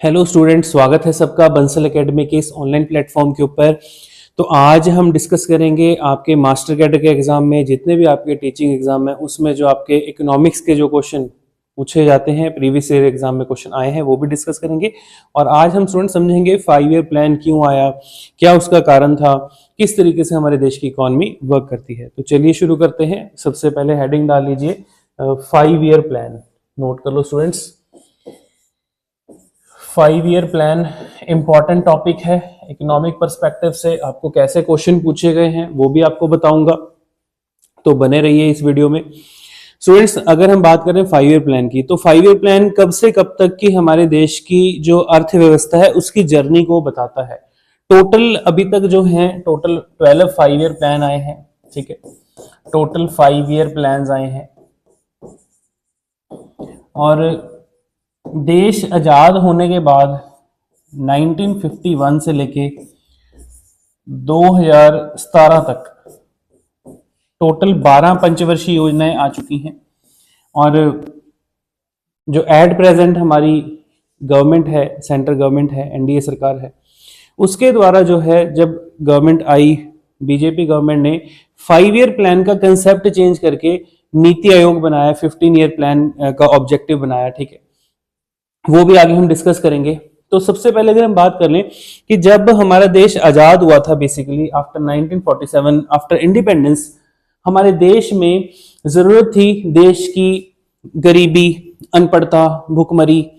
Hello student, स्वागत है सबका बंसल एकेडमी के इस ऑनलाइन प्लेटफॉर्म के ऊपर। तो आज हम डिस्कस करेंगे आपके मास्टर कैडर के एग्जाम में, जितने भी आपके टीचिंग एग्जाम है उसमें जो आपके इकोनॉमिक्स के जो क्वेश्चन पूछे जाते हैं, प्रीवियस ईयर एग्जाम में क्वेश्चन आए हैं, वो भी डिस्कस करेंगे। और आज हम स्टूडेंट समझेंगे 5 ईयर प्लान क्यों आया, क्या उसका कारण था, किस तरीके से हमारे देश की इकोनॉमी वर्क करती है। तो चलिए शुरू करते हैं। सबसे पहले हेडिंग डाल लीजिए 5 ईयर प्लान। नोट कर लो students, 5 year plan important topic है। इकोनॉमिक पर्सपेक्टिव से आपको कैसे क्वेश्चन पूछे गए हैं वो भी आपको बताऊंगा, तो बने रहिए इस वीडियो में। स्टूडेंट्स, अगर हम बात करें 5 ईयर प्लान की, तो 5 ईयर प्लान कब से कब तक की हमारे देश की जो अर्थव्यवस्था है उसकी जर्नी को बताता है। टोटल अभी तक जो है टोटल 12 5 ईयर प्लान आए हैं। ठीक है, टोटल 5 ईयर प्लान आए हैं। और देश आजाद होने के बाद 1951 से लेके 2017 तक टोटल 12 पंचवर्षीय योजनाएं आ चुकी हैं। और जो एट प्रेजेंट हमारी गवर्नमेंट है, सेंट्रल गवर्नमेंट है, एनडीए सरकार है, उसके द्वारा जो है जब गवर्नमेंट आई, बीजेपी गवर्नमेंट ने 5 ईयर प्लान का कंसेप्ट चेंज करके नीति आयोग बनाया, 15 ईयर प्लान का ऑब्जेक्टिव बनाया। ठीक है, वो भी आगे हम डिस्कस करेंगे। तो सबसे पहले अगर हम बात कर लें कि जब हमारा देश आजाद हुआ था, बेसिकली आफ्टर 1947, आफ्टर इंडिपेंडेंस, हमारे देश में जरूरत थी देश की गरीबी, अनपढ़ता, भुखमरी,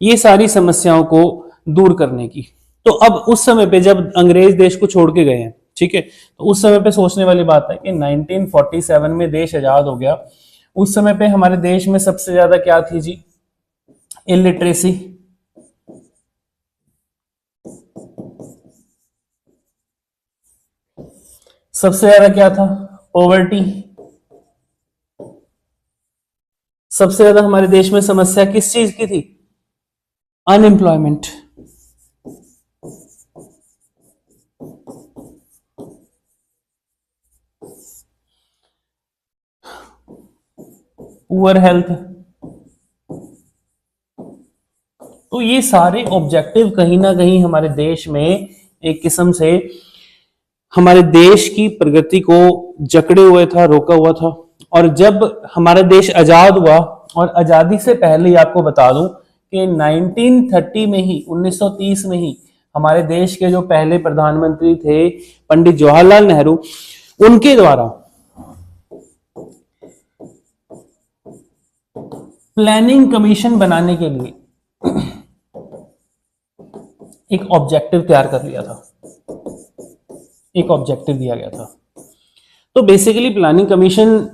ये सारी समस्याओं को दूर करने की। तो अब उस समय पे जब अंग्रेज देश को छोड़ के गए हैं, ठीक है, तो उस समय पे सोचने वाली बात है कि 1947 में देश आजाद हो गया। उस समय पे हमारे देश में सबसे ज्यादा क्या थी जी? इलिटरेसी। सबसे ज्यादा क्या था? पॉवर्टी। सबसे ज्यादा हमारे देश में समस्या किस चीज की थी? अनएम्प्लॉयमेंट। Poor health. तो ये सारे ऑब्जेक्टिव कहीं ना कहीं हमारे देश में एक किस्म से हमारे देश की प्रगति को जकड़े हुए था, रोका हुआ था। और जब हमारा देश आजाद हुआ, और आजादी से पहले ही आपको बता दूं कि 1930 में ही, 1930 में ही हमारे देश के जो पहले प्रधानमंत्री थे पंडित जवाहरलाल नेहरू, उनके द्वारा प्लानिंग कमीशन बनाने के लिए एक ऑब्जेक्टिव तैयार कर लिया था, एक ऑब्जेक्टिव दिया गया था। तो बेसिकली प्लानिंग कमीशन,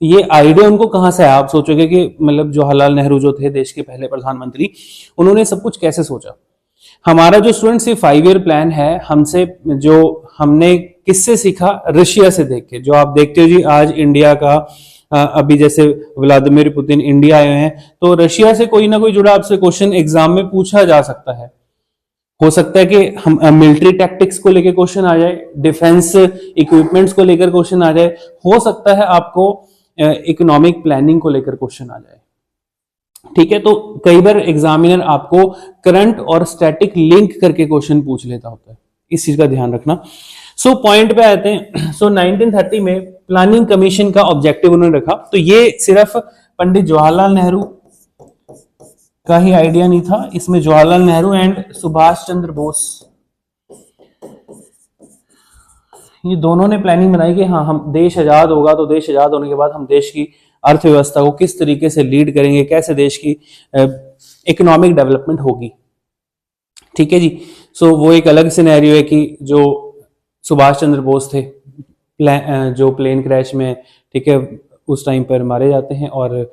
ये आइडिया उनको कहां से आया? आप सोचोगे कि मतलब जवाहरलाल नेहरू जो थे देश के पहले प्रधानमंत्री, उन्होंने सब कुछ कैसे सोचा? हमारा जो स्टूडेंट्स ये 5 ईयर प्लान है, हमसे जो हमने किससे सीखा? रशिया से देख के। जो आप देखते हो जी आज इंडिया का, अभी जैसे व्लादिमीर पुतिन इंडिया आए हैं, तो रशिया से कोई ना कोई जुड़ा आपसे क्वेश्चन एग्जाम में पूछा जा सकता है। हो सकता है कि हम मिलिट्री टैक्टिक्स को लेकर क्वेश्चन आ जाए, डिफेंस इक्विपमेंट्स को लेकर क्वेश्चन आ जाए, हो सकता है आपको इकोनॉमिक प्लानिंग को लेकर क्वेश्चन आ जाए। ठीक है, तो कई बार एग्जामिनर आपको करंट और स्टैटिक लिंक करके क्वेश्चन पूछ लेता होता है, इस चीज का ध्यान रखना। सो पॉइंट पे आते हैं। सो 1930 में प्लानिंग कमीशन का ऑब्जेक्टिव उन्होंने रखा। तो ये सिर्फ पंडित जवाहरलाल नेहरू का ही आइडिया नहीं था, इसमें जवाहरलाल नेहरू एंड सुभाष चंद्र बोस, ये दोनों ने प्लानिंग बनाई कि हाँ, हम देश आजाद होगा तो देश आजाद होने के बाद हम देश की अर्थव्यवस्था को किस तरीके से लीड करेंगे, कैसे देश की इकोनॉमिक डेवलपमेंट होगी। ठीक है जी। सो वो एक अलग सिनेरियो है कि जो सुभाष चंद्र बोस थे, जो प्लेन क्रैश में, ठीक है, उस टाइम पर मारे जाते हैं। और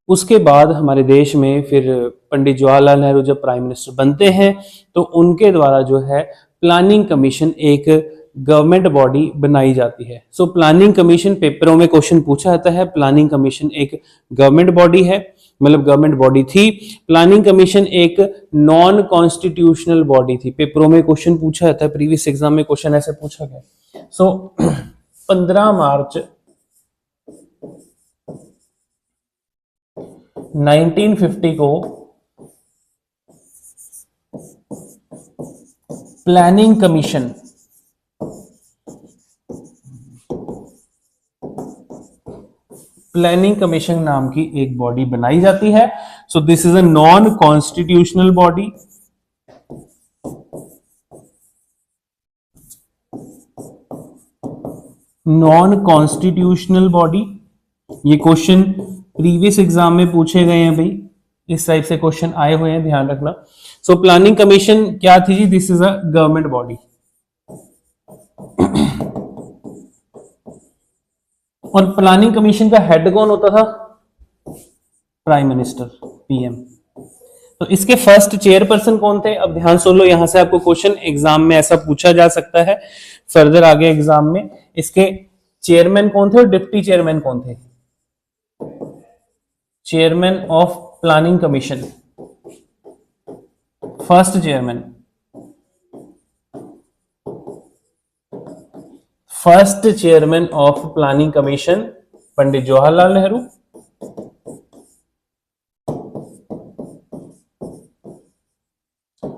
उसके बाद हमारे देश में फिर पंडित जवाहरलाल नेहरू जब प्राइम मिनिस्टर बनते हैं, तो उनके द्वारा जो है प्लानिंग कमीशन एक गवर्नमेंट बॉडी बनाई जाती है। सो प्लानिंग कमीशन, पेपरों में क्वेश्चन पूछा जाता है, प्लानिंग कमीशन एक गवर्नमेंट बॉडी है, मतलब गवर्नमेंट बॉडी थी। प्लानिंग कमीशन एक नॉन कॉन्स्टिट्यूशनल बॉडी थी। पेपरों में क्वेश्चन पूछा जाता है, प्रीवियस एग्जाम में क्वेश्चन ऐसे पूछा गया। सो 15 मार्च 1950 को प्लानिंग कमीशन प्लानिंग कमीशन नाम की एक बॉडी बनाई जाती है. So this is a non constitutional body. Non constitutional body. ये क्वेश्चन प्रीवियस एग्जाम में पूछे गए हैं भाई, इस टाइप से क्वेश्चन आए हुए हैं, ध्यान रखना. सो प्लानिंग कमीशन क्या थी जी? This is a government body. और प्लानिंग कमीशन का हेड कौन होता था? Prime minister, PM. तो इसके फर्स्ट चेयरपर्सन कौन थे? अब ध्यान सुन लो, यहां से आपको क्वेश्चन एग्जाम में ऐसा पूछा जा सकता है फर्दर आगे एग्जाम में. इसके चेयरमैन कौन थे और डिप्टी चेयरमैन कौन थे? Chairman of planning commission, first chairman, first chairman of planning commission Pandit Jawaharlal Nehru.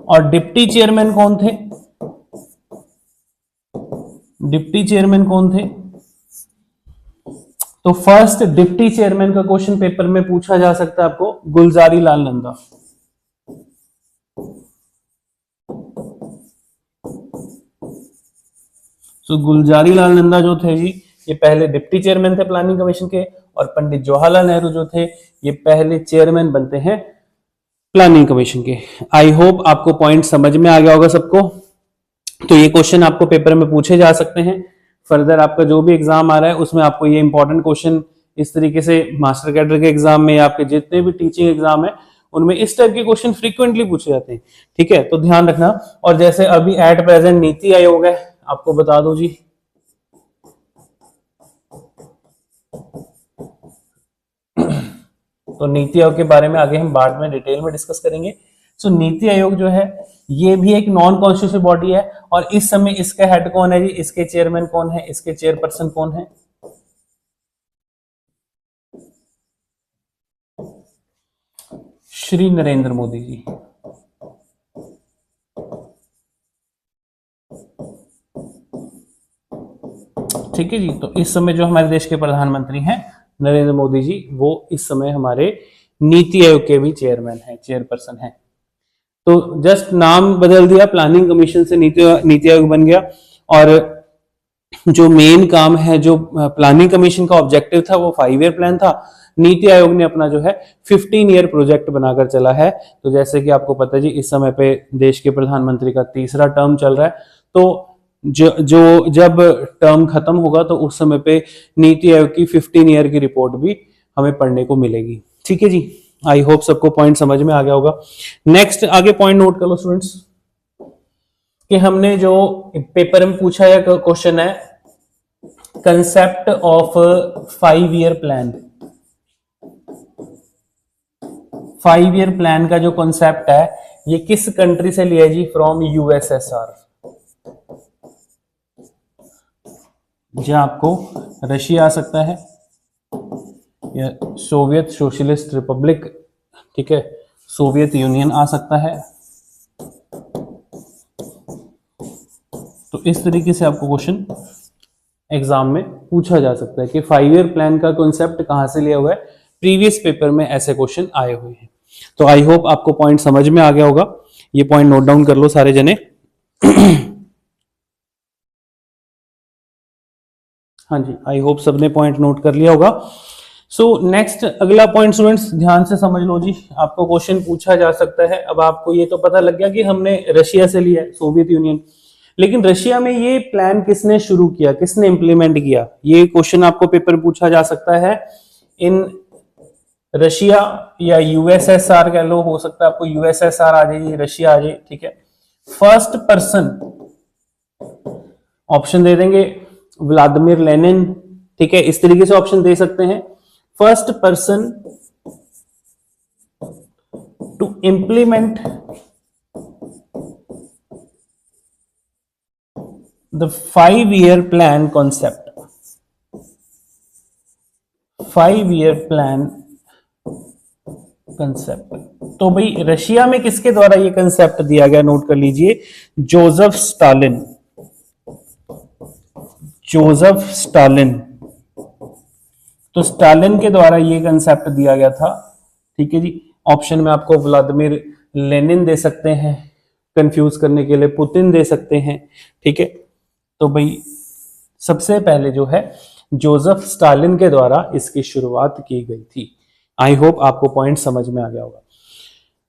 और डिप्टी चेयरमैन कौन थे? डिप्टी चेयरमैन कौन थे? तो फर्स्ट डिप्टी चेयरमैन का क्वेश्चन पेपर में पूछा जा सकता है आपको, गुलजारी लाल नंदा. तो गुलजारी लाल नंदा जो थे जी, ये पहले डिप्टी चेयरमैन थे प्लानिंग कमीशन के, और पंडित जवाहरलाल नेहरू जो थे ये पहले चेयरमैन बनते हैं प्लानिंग कमीशन के. आई होप आपको पॉइंट समझ में आ गया होगा सबको. तो ये क्वेश्चन आपको पेपर में पूछे जा सकते हैं. फर्दर आपका जो भी एग्जाम आ रहा है उसमें आपको ये इंपॉर्टेंट क्वेश्चन इस तरीके से मास्टर कैडर के एग्जाम में या आपके जितने भी टीचिंग एग्जाम है उनमें इस टाइप के क्वेश्चन फ्रीक्वेंटली पूछे जाते हैं. ठीक है, तो ध्यान रखना. और जैसे अभी एट प्रेजेंट नीति आयोग है, आपको बता दो जी, तो नीति आयोग के बारे में आगे हम बाद में डिटेल में डिस्कस करेंगे. सो नीति आयोग जो है ये भी एक नॉन कॉन्स्टिट्यूशनल बॉडी है, और इस समय इसका हेड कौन है जी? इसके चेयरमैन कौन है? इसके चेयरपर्सन कौन है? श्री नरेंद्र मोदी जी. ठीक है जी. तो इस समय जो हमारे देश के प्रधानमंत्री हैं नरेंद्र मोदी जी, वो इस समय हमारे नीति आयोग के भी चेयरमैन है, चेयरपर्सन है. तो जस्ट नाम बदल दिया, प्लानिंग कमीशन से नीति आयोग बन गया. और जो मेन काम है, जो प्लानिंग कमीशन का ऑब्जेक्टिव था वो 5 ईयर प्लान था. नीति आयोग ने अपना जो है 15 ईयर प्रोजेक्ट बनाकर चला है. तो जैसे कि आपको पता है जी, इस समय पे देश के प्रधानमंत्री का तीसरा टर्म चल रहा है. तो जब टर्म खत्म होगा तो उस समय पे नीति आयोग की 15 ईयर की रिपोर्ट भी हमें पढ़ने को मिलेगी. ठीक है जी. आई होप सबको पॉइंट समझ में आ गया होगा. नेक्स्ट आगे पॉइंट नोट कर लो स्टूडेंट्स, कि हमने जो पेपर में पूछा है क्वेश्चन है concept of 5 year plan. 5 year plan का जो कॉन्सेप्ट है ये किस कंट्री से लिया जी? From USSR. जहां आपको रशिया आ सकता है या सोवियत सोशलिस्ट रिपब्लिक, ठीक है, सोवियत यूनियन आ सकता है. तो इस तरीके से आपको क्वेश्चन एग्जाम में पूछा जा सकता है कि 5 ईयर प्लान का कॉन्सेप्ट कहां से लिया हुआ है. प्रीवियस पेपर में ऐसे क्वेश्चन आए हुए हैं. तो आई होप आपको पॉइंट समझ में आ गया होगा. ये पॉइंट नोट डाउन कर लो सारे जने. हाँ जी, आई होप सबने पॉइंट नोट कर लिया होगा. सो नेक्स्ट अगला पॉइंट स्टूडेंट्स ध्यान से समझ लो जी. आपको क्वेश्चन पूछा जा सकता है. अब आपको ये तो पता लग गया कि हमने रशिया से लिया है, सोवियत यूनियन. लेकिन रशिया में ये प्लान किसने शुरू किया, किसने इंप्लीमेंट किया? ये क्वेश्चन आपको पेपर पूछा जा सकता है. इन रशिया या यूएसएसआर कह लो, हो सकता है आपको यूएसएसआर आ जाए, रशिया आ जाए. ठीक है. फर्स्ट पर्सन ऑप्शन दे देंगे व्लादिमीर लेनिन. ठीक है, इस तरीके से ऑप्शन दे सकते हैं. First person to implement the 5 year plan concept. 5 year plan concept. तो भाई रशिया में किसके द्वारा ये कंसेप्ट दिया गया, नोट कर लीजिए, जोसेफ स्टालिन। जोसेफ स्टालिन, तो स्टालिन के द्वारा ये कंसेप्ट दिया गया था। ठीक है जी। ऑप्शन में आपको व्लादिमीर लेनिन दे सकते हैं, कंफ्यूज करने के लिए पुतिन दे सकते हैं। ठीक है, तो भाई सबसे पहले जो है जोसेफ स्टालिन के द्वारा इसकी शुरुआत की गई थी। आई होप आपको पॉइंट समझ में आ गया होगा।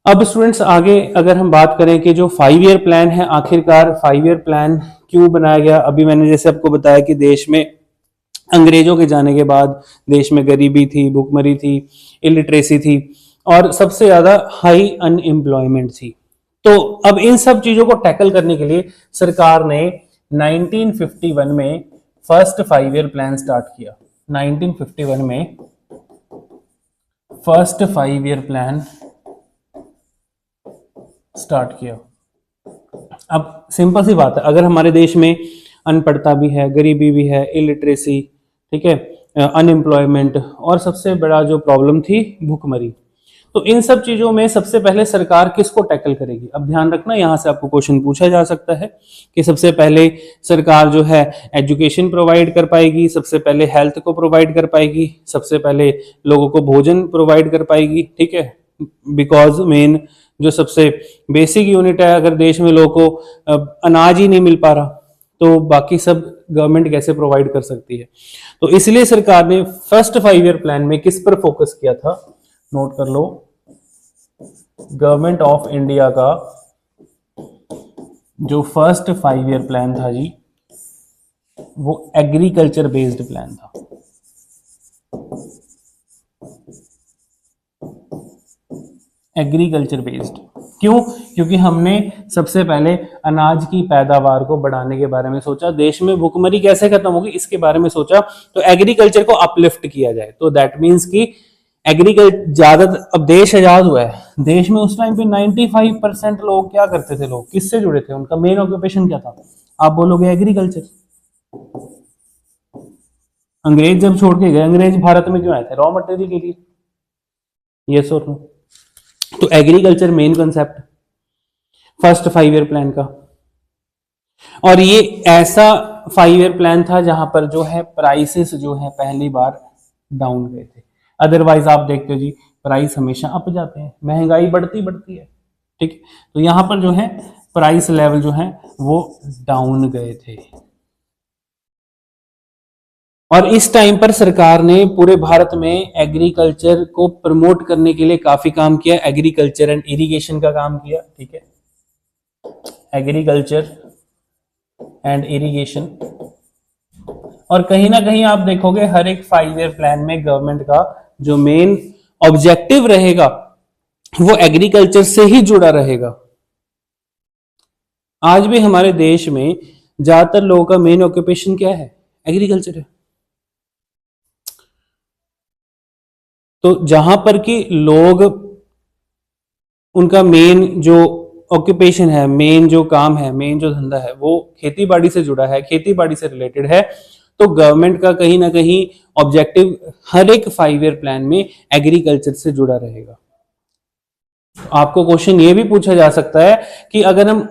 अब स्टूडेंट्स आगे अगर हम बात करें कि जो 5 ईयर प्लान है, आखिरकार 5 ईयर प्लान क्यों बनाया गया। अभी मैंने जैसे आपको बताया कि देश में अंग्रेजों के जाने के बाद देश में गरीबी थी, भुखमरी थी, इलिटरेसी थी और सबसे ज्यादा हाई अनएम्प्लॉयमेंट थी। तो अब इन सब चीजों को टैकल करने के लिए सरकार ने 1951 में फर्स्ट 5 ईयर प्लान स्टार्ट किया। 1951 में फर्स्ट 5 ईयर प्लान स्टार्ट किया। अब सिंपल सी बात है, अगर हमारे देश में अनपढ़ता भी है, गरीबी भी है, इलिटरेसी, ठीक है, अनएम्प्लॉयमेंट और सबसे बड़ा जो प्रॉब्लम थी भूखमरी, तो इन सब चीजों में सबसे पहले सरकार किसको टैकल करेगी। अब ध्यान रखना, यहां से आपको क्वेश्चन पूछा जा सकता है कि सबसे पहले सरकार जो है एजुकेशन प्रोवाइड कर पाएगी, सबसे पहले हेल्थ को प्रोवाइड कर पाएगी, सबसे पहले लोगों को भोजन प्रोवाइड कर पाएगी। ठीक है, बिकॉज मेन जो सबसे बेसिक यूनिट है, अगर देश में लोगों को अनाज ही नहीं मिल पा रहा तो बाकी सब गवर्नमेंट कैसे प्रोवाइड कर सकती है। तो इसलिए सरकार ने फर्स्ट 5 ईयर प्लान में किस पर फोकस किया था, नोट कर लो, गवर्नमेंट ऑफ इंडिया का जो फर्स्ट 5 ईयर प्लान था जी, वो एग्रीकल्चर बेस्ड प्लान था। एग्रीकल्चर बेस्ड क्यों? क्योंकि हमने सबसे पहले अनाज की पैदावार को बढ़ाने के बारे में सोचा, देश में भुखमरी कैसे खत्म होगी इसके बारे में सोचा, तो एग्रीकल्चर को अपलिफ्ट किया जाए। तो दैट मीन्स कि एग्रीकल्चर ज्यादा, अब देश आजाद हुआ है, देश में उस टाइम पे 95% लोग क्या करते थे, लोग किससे जुड़े थे, उनका मेन ऑक्यूपेशन क्या था, आप बोलोगे एग्रीकल्चर। अंग्रेज जब छोड़ के गए, अंग्रेज भारत में क्यों आए थे, रॉ मटेरियल के लिए, यस और नो। तो agriculture main concept first 5 year plan का, और ये ऐसा 5 ईयर प्लान था जहां पर जो है प्राइसेस जो है पहली बार डाउन गए थे। अदरवाइज आप देखते हो जी प्राइस हमेशा अप जाते हैं, महंगाई बढ़ती बढ़ती है। ठीक है, तो यहां पर जो है प्राइस लेवल जो है वो डाउन गए थे। और इस टाइम पर सरकार ने पूरे भारत में एग्रीकल्चर को प्रमोट करने के लिए काफी काम किया, एग्रीकल्चर एंड इरिगेशन का काम किया। ठीक है, एग्रीकल्चर एंड इरिगेशन, और कहीं ना कहीं आप देखोगे हर एक 5 ईयर प्लान में गवर्नमेंट का जो मेन ऑब्जेक्टिव रहेगा वो एग्रीकल्चर से ही जुड़ा रहेगा। आज भी हमारे देश में ज्यादातर लोगों का मेन ऑक्यूपेशन क्या है, एग्रीकल्चर है। तो जहां पर कि लोग उनका मेन जो ऑक्यूपेशन है, मेन जो काम है, मेन जो धंधा है वो खेती बाड़ी से जुड़ा है, खेती बाड़ी से रिलेटेड है, तो गवर्नमेंट का कहीं ना कहीं ऑब्जेक्टिव हर एक 5 ईयर प्लान में एग्रीकल्चर से जुड़ा रहेगा। आपको क्वेश्चन ये भी पूछा जा सकता है कि अगर हम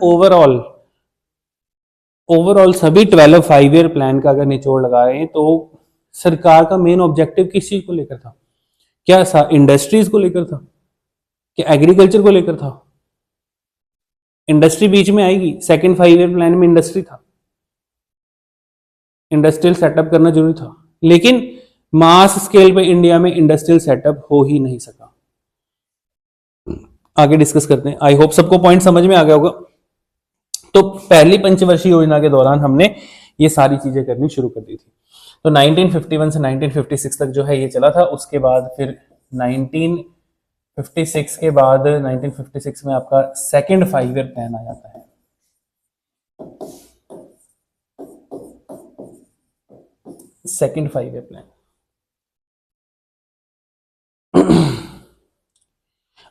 ओवरऑल सभी 12 5 ईयर प्लान का अगर निचोड़ लगा रहे हैं तो सरकार का मेन ऑब्जेक्टिव किस चीज को लेकर था, क्या इंडस्ट्रीज को लेकर था, क्या एग्रीकल्चर को लेकर था। इंडस्ट्री बीच में आएगी, सेकंड 5 ईयर प्लान में इंडस्ट्री था, इंडस्ट्रियल सेटअप करना जरूरी था, लेकिन मास स्केल पे इंडिया में इंडस्ट्रियल सेटअप हो ही नहीं सका। आगे डिस्कस करते हैं, आई होप सबको पॉइंट समझ में आ गया होगा। तो पहली पंचवर्षीय योजना के दौरान हमने ये सारी चीजें करनी शुरू कर दी थी। तो 1951 से 1956 तक जो है ये चला था। उसके बाद फिर 1956 के बाद 1956 में आपका सेकंड 5 ईयर प्लान आ जाता है। सेकंड 5 ईयर प्लान,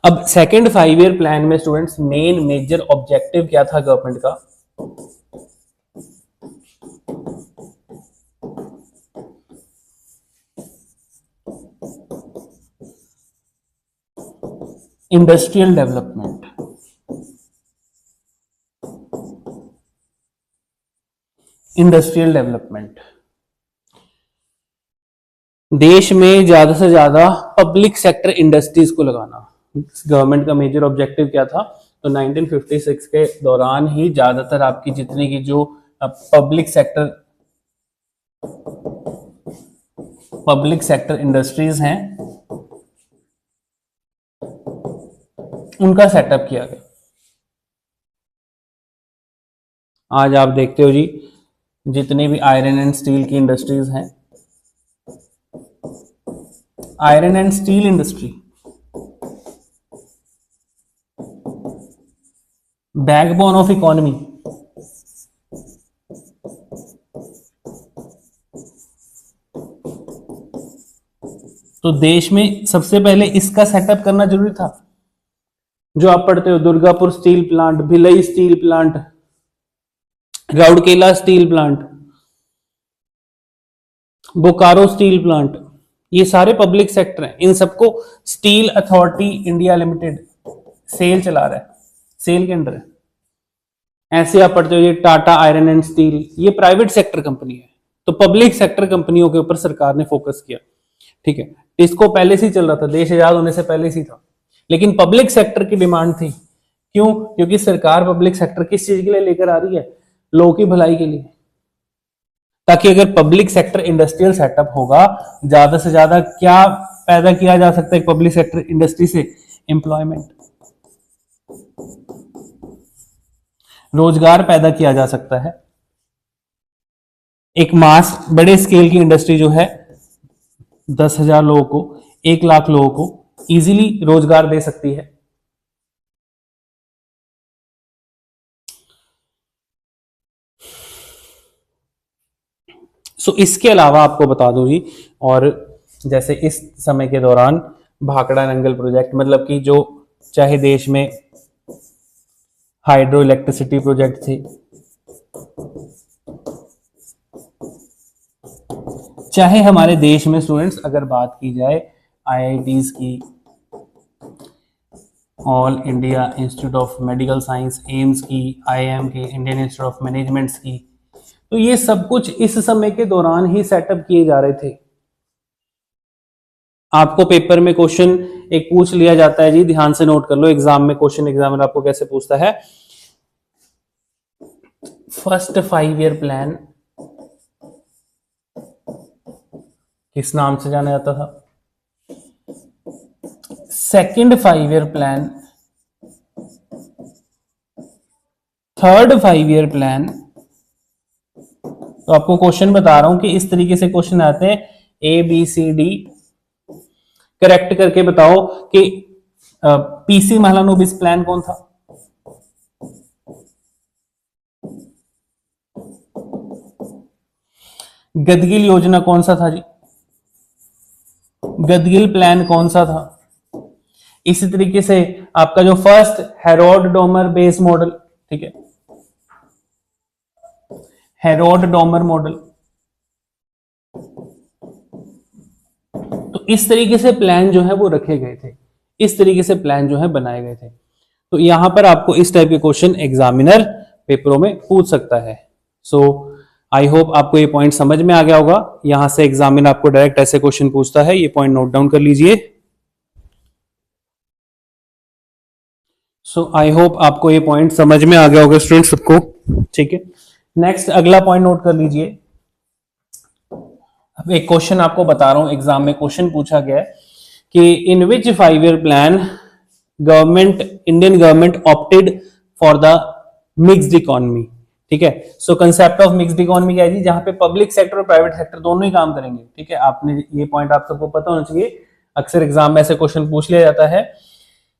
अब सेकंड 5 ईयर प्लान में स्टूडेंट्स मेन मेजर ऑब्जेक्टिव क्या था गवर्नमेंट का, इंडस्ट्रियल डेवलपमेंट, इंडस्ट्रियल डेवलपमेंट, देश में ज्यादा से ज्यादा पब्लिक सेक्टर इंडस्ट्रीज को लगाना गवर्नमेंट का मेजर ऑब्जेक्टिव क्या था। तो 1956 के दौरान ही ज्यादातर आपकी जितनी की जो पब्लिक सेक्टर इंडस्ट्रीज हैं उनका सेटअप किया गया। आज आप देखते हो जी जितनी भी आयरन एंड स्टील की इंडस्ट्रीज हैं, iron and steel industry backbone of economy, तो देश में सबसे पहले इसका सेटअप करना जरूरी था। जो आप पढ़ते हो Durgapur steel plant, Bhilai steel plant, Rourkela steel plant, Bokaro steel plant, ये सारे पब्लिक सेक्टर हैं। इन सबको Steel Authority India Limited SAIL चला रहा है, सेल के अंडर है। ऐसे आप पढ़ते हो ये टाटा आयरन एंड स्टील, ये प्राइवेट सेक्टर कंपनी है। तो पब्लिक सेक्टर कंपनियों के ऊपर सरकार ने फोकस किया, ठीक है। इसको पहले से ही चल रहा था, देश आजाद होने से पहले से ही था, लेकिन पब्लिक सेक्टर की डिमांड थी। क्यों? क्योंकि सरकार पब्लिक सेक्टर किस चीज के लिए लेकर आ रही है? लोगों की भलाई के लिए, ताकि अगर पब्लिक सेक्टर इंडस्ट्रियल सेटअप होगा, ज्यादा से ज्यादा क्या पैदा किया जा सकता है पब्लिक सेक्टर इंडस्ट्री से? एम्प्लॉयमेंट, रोजगार पैदा किया जा सकता है। एक मास बड़े स्केल की इंडस्ट्री जो है 10,000 लोगों को, 1,00,000 लोगों को इजीली रोजगार दे सकती है। इसके अलावा आपको बता दूं जी, और जैसे इस समय के दौरान भाखड़ा नंगल प्रोजेक्ट, मतलब कि जो चाहे देश में हाइड्रो इलेक्ट्रिसिटी प्रोजेक्ट थे, चाहे हमारे देश में स्टूडेंट्स अगर बात की जाए आईआईटीज की, all India institute of medical science AIIMS की, आईआईएम की, इंडियन इंस्टीट्यूट ऑफ मैनेजमेंट्स की, तो ये सब कुछ इस समय के दौरान ही सेटअप किए जा रहे थे। आपको पेपर में क्वेश्चन एक पूछ लिया जाता है जी, ध्यान से नोट कर लो। एग्जाम में क्वेश्चन एग्जामिनर आपको कैसे पूछता है? फर्स्ट 5 ईयर प्लान किस नाम से जाना जाता था? Second 5 year plan, third 5 year plan. तो आपको क्वेश्चन बता रहा हूं कि इस तरीके से क्वेश्चन आते हैं, A B C D, correct करके बताओ कि पीसी महालानोबिस प्लान कौन था? गदगिल योजना कौन सा था जी? गदगिल प्लान कौन सा था? इसी तरीके से आपका जो first Herod Domar base model, ठीक है, हेरोड डोमर मॉडल। तो इस तरीके से प्लान जो है वो रखे गए थे, इस तरीके से प्लान जो है बनाए गए थे। तो यहां पर आपको इस टाइप के क्वेश्चन एग्जामिनर पेपरों में पूछ सकता है। सो आई होप आपको ये पॉइंट समझ में आ गया होगा। यहां से एग्जामिनर आपको डायरेक्ट ऐसे क्वेश्चन पूछता है, ये पॉइंट नोट डाउन कर लीजिए। सो आई होप आपको ये पॉइंट समझ में आ गया होगा स्टूडेंट सबको, ठीक है। नेक्स्ट अगला पॉइंट नोट कर लीजिए। अब एक क्वेश्चन आपको बता रहा हूं, एग्जाम में क्वेश्चन पूछा गया है कि इन which 5 year plan Indian government opted for the mixed economy, ठीक है। सो कंसेप्ट ऑफ मिक्स्ड इकोनॉमी क्या है जी? जहां पे पब्लिक सेक्टर और प्राइवेट सेक्टर दोनों ही काम करेंगे, ठीक है। आपने ये पॉइंट आप सबको पता होना चाहिए, अक्सर एग्जाम में ऐसे क्वेश्चन पूछ लिया जाता है।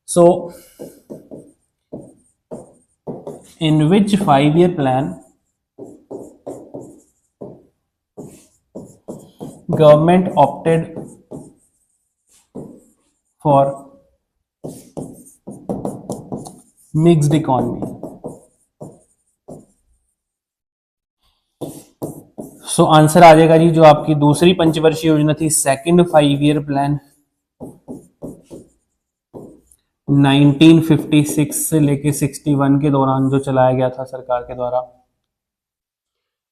So in which 5 year plan government opted for mixed economy। So answer आ जाएगा जी, जो आपकी दूसरी पंचवर्षीय योजना थी, सेकंड 5 ईयर प्लान 1956 से लेके 61 के दौरान जो चलाया गया था सरकार के द्वारा।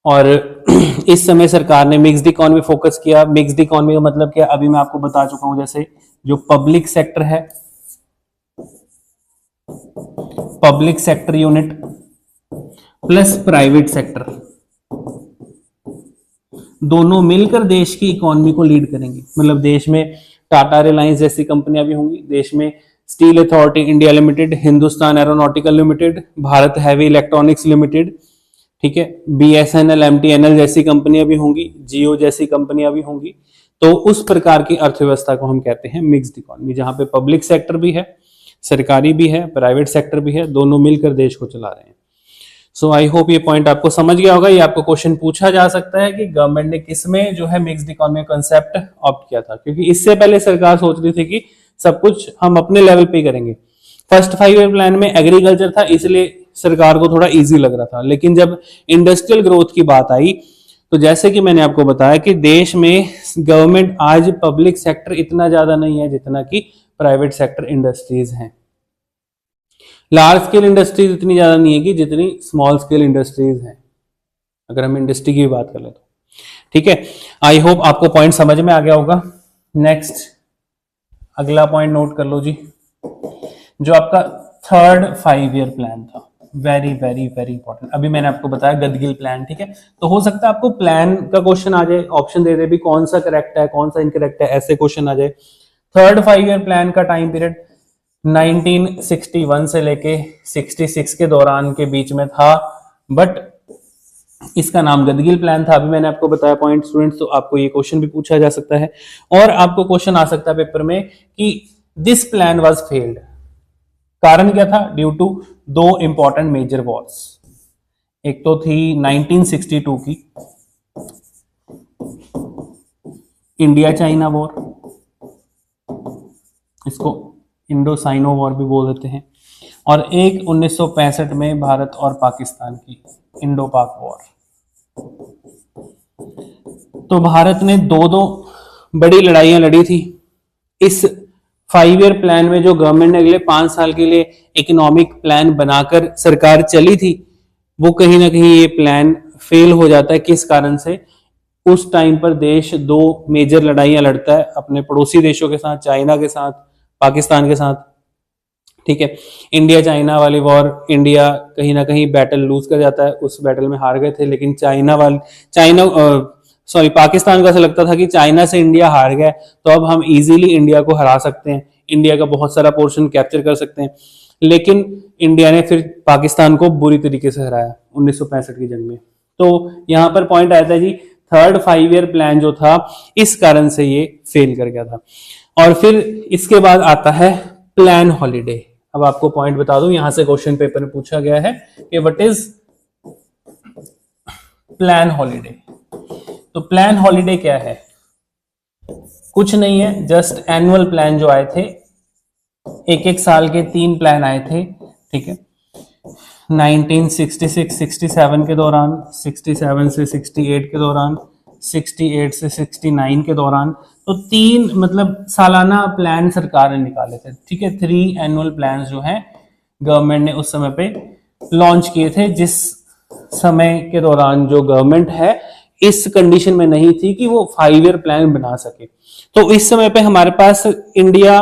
और इस समय सरकार ने मिक्स्ड इकोनॉमी फोकस किया। मिक्स्ड इकोनॉमी का मतलब क्या, अभी मैं आपको बता चुका हूं, जैसे जो पब्लिक सेक्टर है, public sector unit plus private sector, दोनों मिलकर देश की इकोनॉमी को लीड करेंगे। मतलब देश में टाटा रिलायंस जैसी कंपनियां भी होंगी, देश में steel Authority India limited, Hindustan aeronautical limited, Bharat heavy electronics limited, ठीक है, BSNL MTNL जैसी कंपनियां भी होंगी, जियो जैसी कंपनियां भी होंगी। तो उस प्रकार की अर्थव्यवस्था को हम कहते हैं मिक्स्ड इकोनॉमी, जहां पे पब्लिक सेक्टर भी है, सरकारी भी है, प्राइवेट सेक्टर भी है, दोनों मिलकर देश को चला रहे हैं। सो आई होप ये पॉइंट आपको समझ गया होगा। ये आपको क्वेश्चन पूछा जा सकता है कि गवर्नमेंट ने किसमें जो है मिक्स्ड इकोनॉमी कंसेप्ट ऑप्ट किया था, क्योंकि इससे पहले सरकार सोच रही थी कि सब कुछ हम अपने लेवल पे ही करेंगे। फर्स्ट 5 ईयर प्लान में एग्रीकल्चर था, इसलिए सरकार को थोड़ा इजी लग रहा था। लेकिन जब इंडस्ट्रियल ग्रोथ की बात आई, तो जैसे कि मैंने आपको बताया कि देश में गवर्नमेंट आज पब्लिक सेक्टर इतना ज्यादा नहीं है जितना कि प्राइवेट सेक्टर इंडस्ट्रीज हैं। लार्ज स्केल इंडस्ट्रीज इतनी ज्यादा नहीं है कि जितनी स्मॉल स्केल इंडस्ट्रीज हैं, अगर हम इंडस्ट्री की बात कर ले तो। ठीक है, आई होप आपको पॉइंट समझ में आ गया होगा। नेक्स्ट अगला पॉइंट नोट कर लो जी, जो आपका थर्ड 5 ईयर प्लान था, वेरी वेरी वेरी इंपॉर्टेंट। अभी मैंने आपको बताया गदगिल प्लान, ठीक है, तो हो सकता है आपको प्लान का क्वेश्चन आ जाए, ऑप्शन दे दे भी कौन सा करेक्ट है कौन सा इनकरेक्ट है, ऐसे क्वेश्चन आ जाए। थर्ड 5 ईयर प्लान का टाइम पीरियड 1961 से लेके 66 के दौरान के बीच में था, बट इसका नाम गदगिल प्लान था। अभी मैंने आपको बताया पॉइंट स्टूडेंट्स, तो आपको ये क्वेश्चन भी पूछा जा सकता है। और आपको क्वेश्चन आ सकता है पेपर में कि दिस प्लान वाज फेल्ड, कारण क्या था? Due to 2 important major wars. एक तो थी 1962 की इंडिया चाइना वॉर, इसको इंडो साइनो वॉर भी बोल देते हैं, और एक 1965 में भारत और पाकिस्तान की इंडो पाक वॉर। तो भारत ने 2 बड़ी लड़ाइयां लड़ी थी। इस 5 ईयर प्लान में जो गवर्नमेंट ने अगले 5 साल के लिए इकोनॉमिक प्लान बनाकर सरकार चली थी, वो कहीं ना कहीं ये प्लान फेल हो जाता है। किस कारण से? उस टाइम पर देश 2 मेजर लड़ाइयां लड़ता है अपने पड़ोसी देशों के साथ, चाइना के साथ, पाकिस्तान के साथ। ठीक है, इंडिया चाइना वाली वॉर, इंडिया कहीं ना कहीं बैटल लूज कर जाता है, उस बैटल में हार गए थे। लेकिन पाकिस्तान को ऐसा लगता था कि चाइना से इंडिया हार गया, तो अब हम इजीली इंडिया को हरा सकते हैं, इंडिया का बहुत सारा पोर्शन कैप्चर कर सकते हैं। लेकिन इंडिया ने फिर पाकिस्तान को बुरी तरीके से हराया 1965 की जंग में। तो यहां पर पॉइंट आया था जी, थर्ड 5 ईयर प्लान जो था इस कारण से ये फेल कर गया था। और फिर इसके बाद आता है प्लान हॉलिडे। अब आपको पॉइंट बता दूं, यहां से क्वेश्चन पेपर में पूछा गया है कि व्हाट इज प्लान हॉलिडे। तो प्लान हॉलिडे क्या है? कुछ नहीं है, जस्ट एनुअल प्लान जो आए थे, एक साल के 3 प्लान आए थे। ठीक है, 1966-67 के दौरान, 67 से 68 के दौरान, 68 से 69 के दौरान। तो 3 मतलब सालाना प्लान सरकार ने निकाले थे। ठीक है, 3 एनुअल प्लान जो हैं गवर्नमेंट ने उस समय पे लॉन्च किए थे, जिस समय के दौरान जो गवर्नमेंट है इस कंडीशन में नहीं थी कि वो 5 ईयर प्लान बना सके। तो इस समय पे हमारे पास इंडिया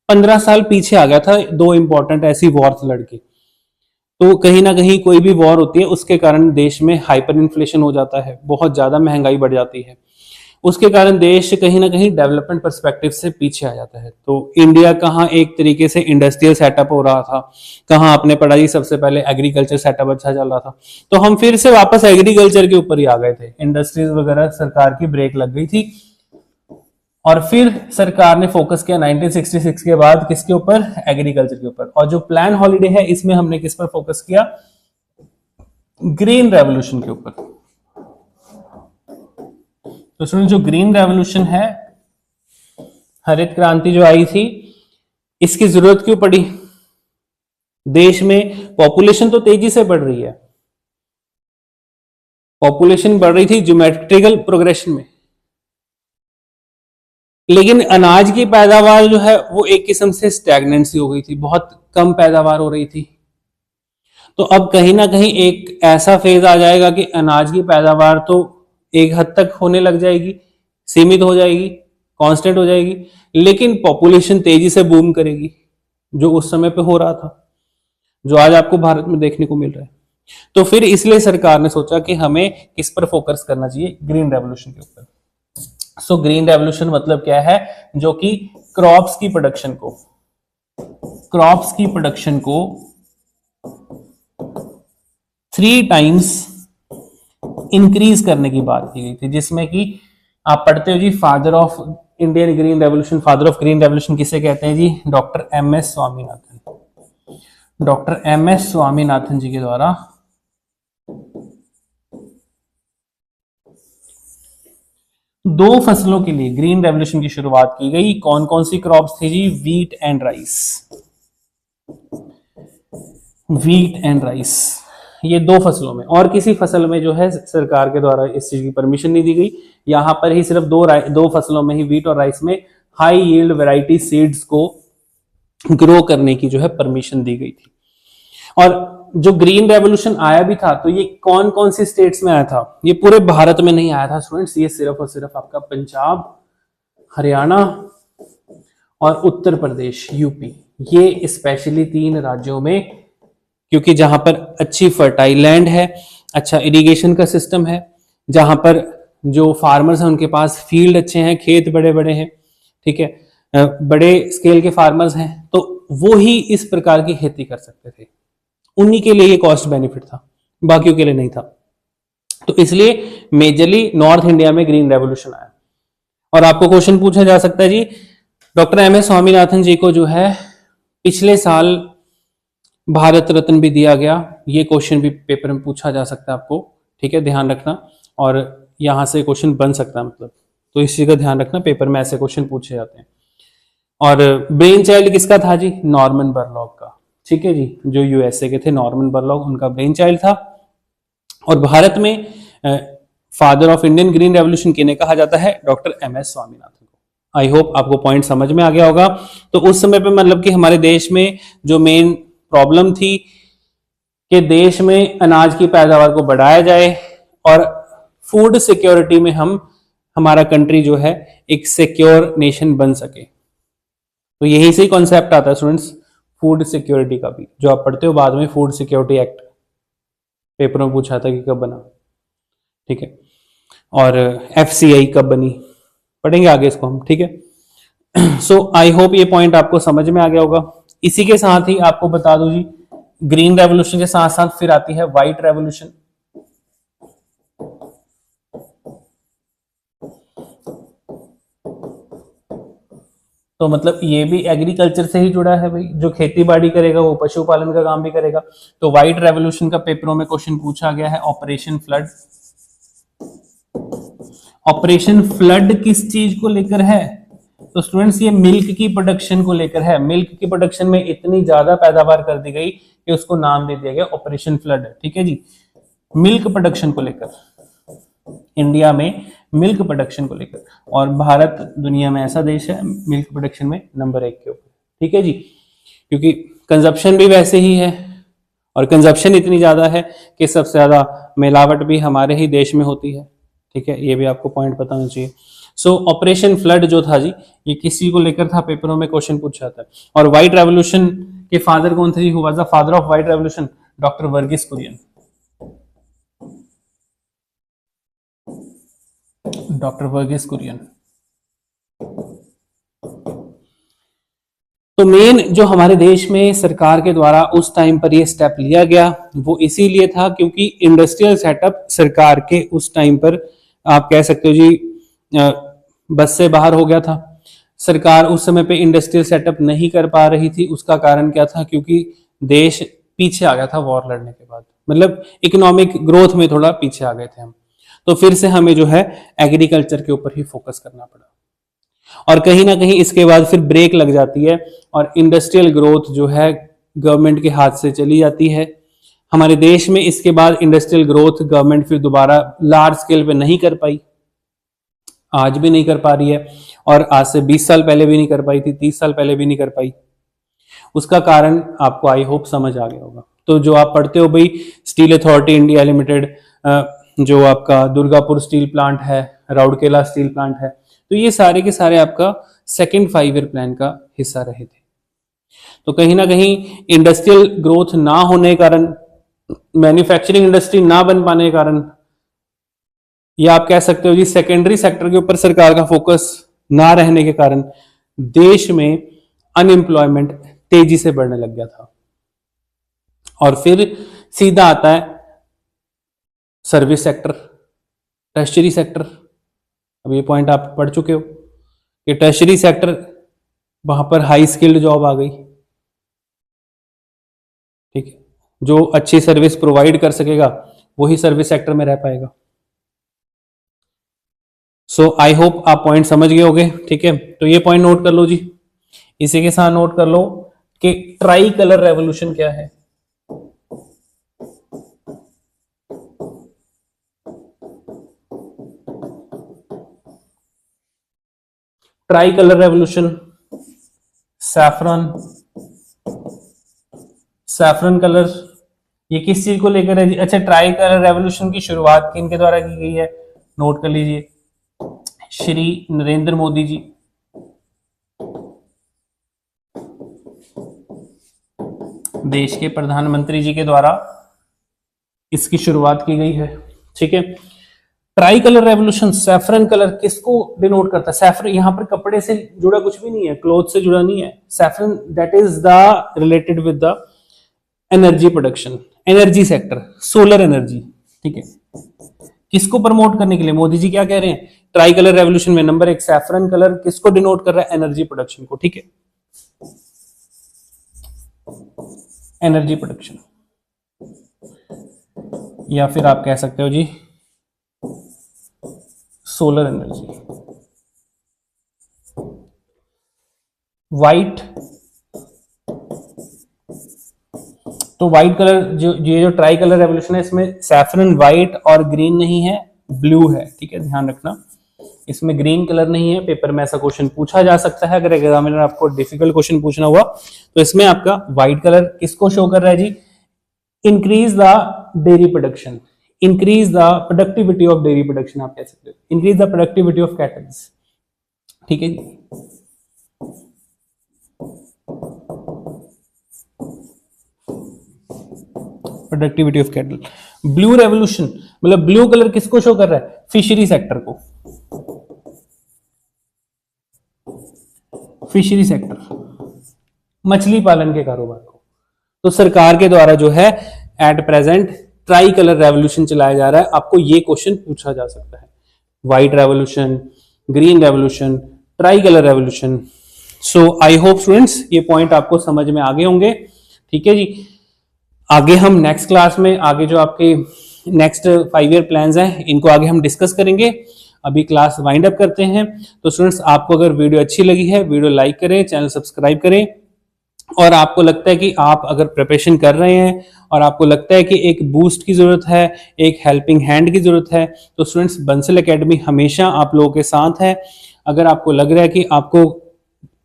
15 साल पीछे आ गया था 2 इंपॉर्टेंट ऐसी वॉर्स लड़के। तो कहीं ना कहीं कोई भी वॉर होती है उसके कारण देश में हाइपर इन्फ्लेशन हो जाता है, बहुत ज्यादा महंगाई बढ़ जाती है, उसके कारण देश कहीं ना कहीं डेवलपमेंट पर्सपेक्टिव से पीछे आ जाता है। तो इंडिया कहाँ एक तरीके से इंडस्ट्रियल सेटअप हो रहा था, कहाँ आपने पढ़ा जी सबसे पहले एग्रीकल्चर सेटअप अच्छा चल रहा था, तो हम फिर से वापस एग्रीकल्चर के ऊपर ही आ गए थे। इंडस्ट्रीज वगैरह सरकार की ब्रेक लग गई थी, और फिर सरकार ने फोकस किया 1966 के बाद किसके ऊपर? एग्रीकल्चर के ऊपर। और जो प्लान हॉलिडे है इसमें हमने किस पर फोकस किया? ग्रीन रेवोल्यूशन के ऊपर। तो सुनिए, जो ग्रीन रेवोल्यूशन है, हरित क्रांति जो आई थी, इसकी जरूरत क्यों पड़ी? देश में पॉपुलेशन तो तेजी से बढ़ रही है, पॉपुलेशन बढ़ रही थी ज्योमेट्रिकल प्रोग्रेशन में, लेकिन अनाज की पैदावार जो है वो एक किस्म से स्टैग्नेंट सी हो गई थी, बहुत कम पैदावार हो रही थी। तो अब कहीं ना कहीं एक ऐसा फेज आ जाएगा कि अनाज की पैदावार तो एक हद तक होने लग जाएगी, सीमित हो जाएगी, कांस्टेंट हो जाएगी, लेकिन पॉपुलेशन तेजी से बूम करेगी, जो उस समय पे हो रहा था, जो आज आपको भारत में देखने को मिल रहा है। तो फिर इसलिए सरकार ने सोचा कि हमें किस पर फोकस करना चाहिए, ग्रीन रेवोल्यूशन के ऊपर। सो ग्रीन रेवोल्यूशन मतलब क्या है, जो कि क्रॉप्स की प्रोडक्शन को 3 टाइम्स इंक्रीज करने की बात की गई थी, जिसमें कि आप पढ़ते हो जी, father of Indian green revolution, father of green revolution किसे कहते हैं जी, doctor MS Swaminathan. Doctor MS Swaminathan ji के द्वारा 2 फसलों के लिए ग्रीन रेवोल्यूशन की शुरुआत की गई। कौन कौन सी क्रॉप्स थी जी, वीट एंड राइस, ये 2 फसलों में, और किसी फसल में जो है सरकार के द्वारा इस चीज की परमिशन नहीं दी गई। यहां पर ही सिर्फ 2 फसलों में ही, वीट और राइस में, हाई यील्ड वैरायटी सीड्स को ग्रो करने की जो है परमिशन दी गई थी। और जो ग्रीन रेवोल्यूशन आया भी था, तो ये कौन कौन सी स्टेट्स में आया था, ये पूरे भारत में नहीं आया था स्टूडेंट्स, ये सिर्फ और सिर्फ आपका पंजाब, हरियाणा और उत्तर प्रदेश, यूपी, ये स्पेशली 3 राज्यों में, क्योंकि जहां पर अच्छी फर्टाइल लैंड है, अच्छा इरिगेशन का सिस्टम है, जहां पर जो फार्मर्स हैं उनके पास फील्ड अच्छे हैं, खेत बड़े बड़े हैं, ठीक है, बड़े स्केल के फार्मर्स हैं, तो वो ही इस प्रकार की खेती कर सकते थे, उन्हीं के लिए ये कॉस्ट बेनिफिट था, बाकियों के लिए नहीं था। तो इसलिए मेजरली नॉर्थ इंडिया में ग्रीन रेवोल्यूशन आया। और आपको क्वेश्चन पूछा जा सकता है जी, डॉक्टर एम एस स्वामीनाथन जी को जो है पिछले साल भारत रत्न भी दिया गया, ये क्वेश्चन भी पेपर में पूछा जा सकता है आपको, ठीक है, ध्यान रखना, और यहां से क्वेश्चन बन सकता है, मतलब, तो इस चीज का ध्यान रखना, पेपर में ऐसे क्वेश्चन पूछे जाते हैं। और ब्रेन चाइल्ड किसका था जी, नॉर्मन बोरलॉग का, ठीक है जी, जो यूएसए के थे नॉर्मन बोरलॉग, उनका ब्रेन चाइल्ड था। और भारत में father of Indian green revolution किन्हें कहा जाता है, डॉक्टर एम एस स्वामीनाथन को। आई होप आपको पॉइंट समझ में आ गया होगा। तो उस समय पे मतलब कि हमारे देश में जो मेन प्रॉब्लम थी कि देश में अनाज की पैदावार को बढ़ाया जाए और फूड सिक्योरिटी में हमारा कंट्री जो है एक सिक्योर नेशन बन सके। तो यही से कॉन्सेप्ट आता है स्टूडेंट्स, फूड सिक्योरिटी का भी, जो आप पढ़ते हो बाद में, फूड सिक्योरिटी एक्ट पेपर में पूछा था कि कब बना, ठीक है, और एफसीआई कब बनी, पढ़ेंगे आगे इसको हम, ठीक है। सो आई होप ये पॉइंट आपको समझ में आ गया होगा। इसी के साथ ही आपको बता दूं जी, ग्रीन रेवोल्यूशन के साथ साथ फिर आती है व्हाइट रेवोल्यूशन। तो मतलब ये भी एग्रीकल्चर से ही जुड़ा है भाई, जो खेती बाड़ी करेगा वो पशुपालन का काम भी करेगा। तो व्हाइट रेवोल्यूशन का पेपरों में क्वेश्चन पूछा गया है, ऑपरेशन फ्लड। ऑपरेशन फ्लड किस चीज को लेकर है, तो स्टूडेंट्स ये मिल्क की प्रोडक्शन को लेकर है। मिल्क की प्रोडक्शन में इतनी ज्यादा पैदावार कर दी गई कि उसको नाम दे दिया गया ऑपरेशन फ्लड, ठीक है जी। मिल्क प्रोडक्शन को लेकर, इंडिया में मिल्क प्रोडक्शन को लेकर, और भारत दुनिया में ऐसा देश है मिल्क प्रोडक्शन में नंबर 1 के ऊपर, ठीक है जी, क्योंकि कंजप्शन भी वैसे ही है, और कंजप्शन इतनी ज्यादा है कि सबसे ज्यादा मिलावट भी हमारे ही देश में होती है, ठीक है, ये भी आपको पॉइंट पता होना चाहिए। सो ऑपरेशन फ्लड जो था जी, ये किस चीज को लेकर था, पेपरों में क्वेश्चन पूछा था। और व्हाइट रेवोल्यूशन के फादर कौन थे जी, who was the father of white revolution, doctor Verghese Kurien. Doctor Verghese Kurien. तो मेन जो हमारे देश में सरकार के द्वारा उस टाइम पर ये स्टेप लिया गया, वो इसीलिए था क्योंकि इंडस्ट्रियल सेटअप सरकार के उस टाइम पर, आप कह सकते हो जी, बस से बाहर हो गया था। सरकार उस समय पे इंडस्ट्रियल सेटअप नहीं कर पा रही थी। उसका कारण क्या था, क्योंकि देश पीछे आ गया था वॉर लड़ने के बाद, मतलब इकोनॉमिक ग्रोथ में थोड़ा पीछे आ गए थे हम। तो फिर से हमें जो है एग्रीकल्चर के ऊपर ही फोकस करना पड़ा, और कहीं ना कहीं इसके बाद फिर ब्रेक लग जाती है और इंडस्ट्रियल ग्रोथ जो है गवर्नमेंट के हाथ से चली जाती है हमारे देश में। इसके बाद इंडस्ट्रियल ग्रोथ गवर्नमेंट फिर दोबारा लार्ज स्केल पे नहीं कर पाई। आज भी नहीं कर पा रही है, और आज से 20 साल पहले भी नहीं कर पाई थी, 30 साल पहले भी नहीं कर पाई। उसका कारण आपको आई होप समझ आ गया होगा। तो जो आप पढ़ते हो भाई, स्टील अथॉरिटी इंडिया लिमिटेड, जो आपका दुर्गापुर स्टील प्लांट है, राउरकेला स्टील प्लांट है, तो ये सारे के सारे आपका सेकेंड 5 ईयर प्लान का हिस्सा रहे थे। तो कहीं ना कहीं इंडस्ट्रियल ग्रोथ ना होने के कारण, मैन्युफैक्चरिंग इंडस्ट्री ना बन पाने के कारण, या आप कह सकते हो जी सेकेंडरी सेक्टर के ऊपर सरकार का फोकस ना रहने के कारण देश में अनएम्प्लॉयमेंट तेजी से बढ़ने लग गया था। और फिर सीधा आता है सर्विस सेक्टर, टर्शरी सेक्टर। अब ये पॉइंट आप पढ़ चुके हो कि टर्शरी सेक्टर, वहां पर हाई स्किल्ड जॉब आ गई, ठीक है। जो अच्छी सर्विस प्रोवाइड कर सकेगा वही सर्विस सेक्टर में रह पाएगा। सो आई होप आप पॉइंट समझ गए होगे, ठीक है। तो ये पॉइंट नोट कर लो जी। इसी के साथ नोट कर लो कि ट्राई कलर रेवोल्यूशन क्या है। Try colour revolution, saffron colour, ये किस चीज को लेकर है जी? अच्छा, ट्राई कलर रेवोल्यूशन की शुरुआत किनके द्वारा की गई है, नोट कर लीजिए, श्री नरेंद्र मोदी जी। देश के प्रधानमंत्री जी के द्वारा इसकी शुरुआत की गई है, ठीक है। Try colour revolution, saffron colour किसको डिनोट करता है? सैफरन यहां पर कपड़े से जुड़ा कुछ भी नहीं है, क्लोथ से जुड़ा नहीं है। Saffron that is the related with the energy production, energy sector, solar energy, ठीक है। किसको प्रमोट करने के लिए मोदी जी क्या कह रहे हैं? ट्राई कलर रेवोल्यूशन में नंबर 1 सैफरन कलर किसको डिनोट कर रहा है? एनर्जी प्रोडक्शन को, ठीक है। एनर्जी प्रोडक्शन, या फिर आप कह सकते हो जी सोलर एनर्जी। वाइट, तो व्हाइट कलर, जो ये जो ट्राई कलर रेवोल्यूशन है, इसमें सैफरन व्हाइट और ग्रीन नहीं है, ब्लू है, ठीक है, ध्यान रखना। इसमें ग्रीन कलर नहीं है। पेपर में ऐसा क्वेश्चन पूछा जा सकता है, अगर एग्जामिनर आपको डिफिकल्ट क्वेश्चन पूछना हुआ तो इसमें आपका व्हाइट कलर किसको शो कर रहा है जी? Increase the dairy production, increase the productivity of dairy production, आप कह सकते हो increase the productivity of cattles, ठीक है जी। Productivity of cattle. Blue revolution, मतलब ब्लू कलर किसको शो कर रहा है? फिशरी सेक्टर को, फिशरी सेक्टर, मछली पालन के कारोबार को। तो सरकार के द्वारा जो है at present try colour revolution चलाया जा रहा है। आपको ये क्वेश्चन पूछा जा सकता है, white revolution, green revolution, try colour revolution. So I hope students ये पॉइंट आपको समझ में आ गए होंगे, ठीक है जी। आगे हम नेक्स्ट क्लास में, आगे जो आपके नेक्स्ट 5 ईयर प्लान्स हैं, इनको आगे हम डिस्कस करेंगे। अभी क्लास वाइंड अप करते हैं। तो स्टूडेंट्स, आपको अगर वीडियो अच्छी लगी है, वीडियो लाइक करें, चैनल सब्सक्राइब करें, और आपको लगता है कि आप अगर प्रिपरेशन कर रहे हैं और आपको लगता है कि एक बूस्ट की जरूरत है, एक हेल्पिंग हैंड की जरूरत है, तो स्टूडेंट्स बंसल एकेडमी हमेशा आप लोगों के साथ है। अगर आपको लग रहा है कि आपको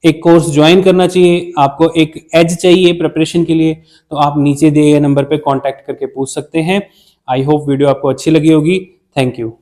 एक कोर्स ज्वाइन करना चाहिए, आपको एक एज चाहिए प्रिपरेशन के लिए, तो आप नीचे दिए गए नंबर पे कांटेक्ट करके पूछ सकते हैं। आई होप वीडियो आपको अच्छी लगी होगी। Thank you.